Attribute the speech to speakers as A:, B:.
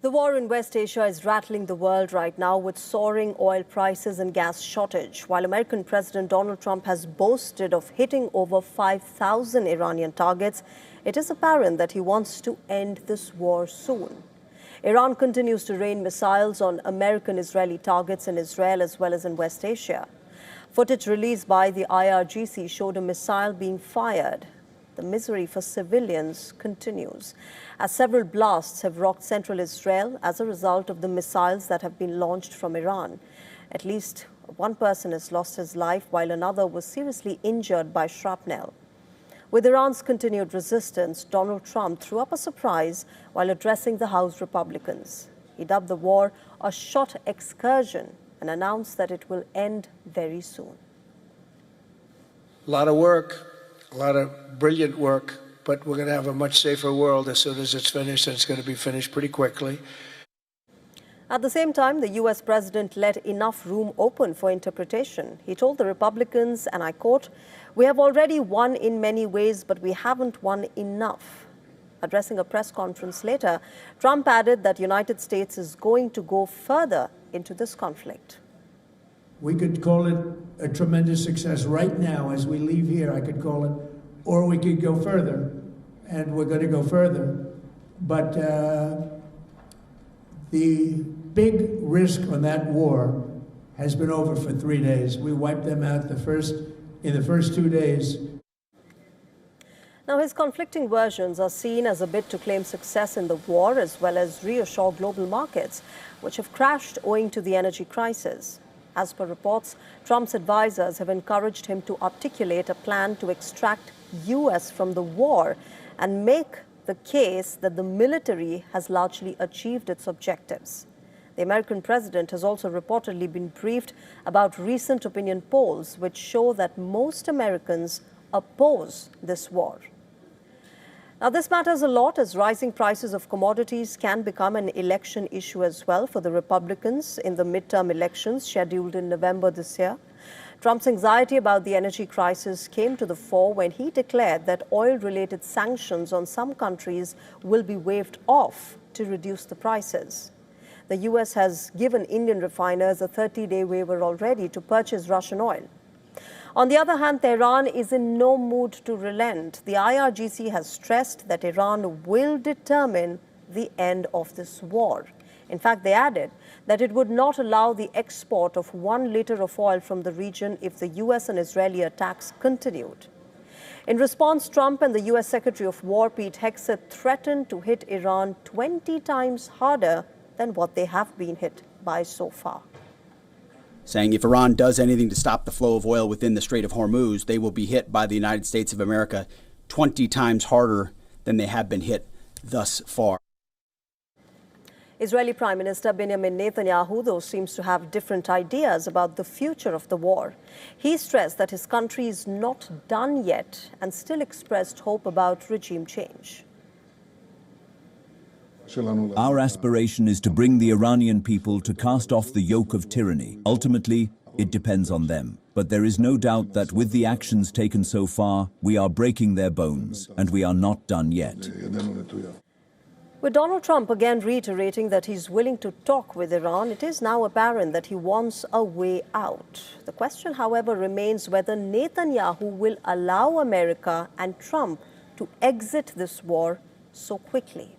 A: The war in West Asia is rattling the world right now with soaring oil prices and gas shortage. While American President Donald Trump has boasted of hitting over 5,000 Iranian targets, it is apparent that he wants to end this war soon. Iran continues to rain missiles on American-Israeli targets in Israel as well as in West Asia. Footage released by the IRGC showed a missile being fired. The misery for civilians continues, as several blasts have rocked central Israel as a result of the missiles that have been launched from Iran. At least one person has lost his life, while another was seriously injured by shrapnel. With Iran's continued resistance, Donald Trump threw up a surprise while addressing the House Republicans. He dubbed the war a short excursion and announced that it will end very soon.
B: A lot of work. A lot of brilliant work, but we're going to have a much safer world as soon as it's finished, and it's going to be finished pretty quickly.
A: At the same time, the U.S. president let enough room open for interpretation. He told the Republicans, and I quote, "We have already won in many ways, but we haven't won enough." Addressing a press conference later, Trump added that the United States is going to go further into this conflict.
C: We could call it a tremendous success right now as we leave here, I could call it, or we could go further, and we're going to go further. But the big risk on that war has been over for 3 days. We wiped them out in the first 2 days.
A: Now, his conflicting versions are seen as a bid to claim success in the war as well as reassure global markets, which have crashed owing to the energy crisis. As per reports, Trump's advisors have encouraged him to articulate a plan to extract U.S. from the war and make the case that the military has largely achieved its objectives. The American president has also reportedly been briefed about recent opinion polls which show that most Americans oppose this war. Now, this matters a lot as rising prices of commodities can become an election issue as well for the Republicans in the midterm elections scheduled in November this year. Trump's anxiety about the energy crisis came to the fore when he declared that oil-related sanctions on some countries will be waived off to reduce the prices. The U.S. has given Indian refiners a 30-day waiver already to purchase Russian oil. On the other hand, Tehran is in no mood to relent. The IRGC has stressed that Iran will determine the end of this war. In fact, they added that it would not allow the export of 1 liter of oil from the region if the U.S. and Israeli attacks continued. In response, Trump and the U.S. Secretary of War, Pete Hegseth, threatened to hit Iran 20 times harder than what they have been hit by so far.
D: Saying if Iran does anything to stop the flow of oil within the Strait of Hormuz, they will be hit by the United States of America 20 times harder than they have been hit thus far.
A: Israeli Prime Minister Benjamin Netanyahu, though, seems to have different ideas about the future of the war. He stressed that his country is not done yet and still expressed hope about regime change.
E: Our aspiration is to bring the Iranian people to cast off the yoke of tyranny. Ultimately, it depends on them. But there is no doubt that with the actions taken so far, we are breaking their bones, and we are not done yet.
A: With Donald Trump again reiterating that he's willing to talk with Iran, it is now apparent that he wants a way out. The question, however, remains whether Netanyahu will allow America and Trump to exit this war so quickly.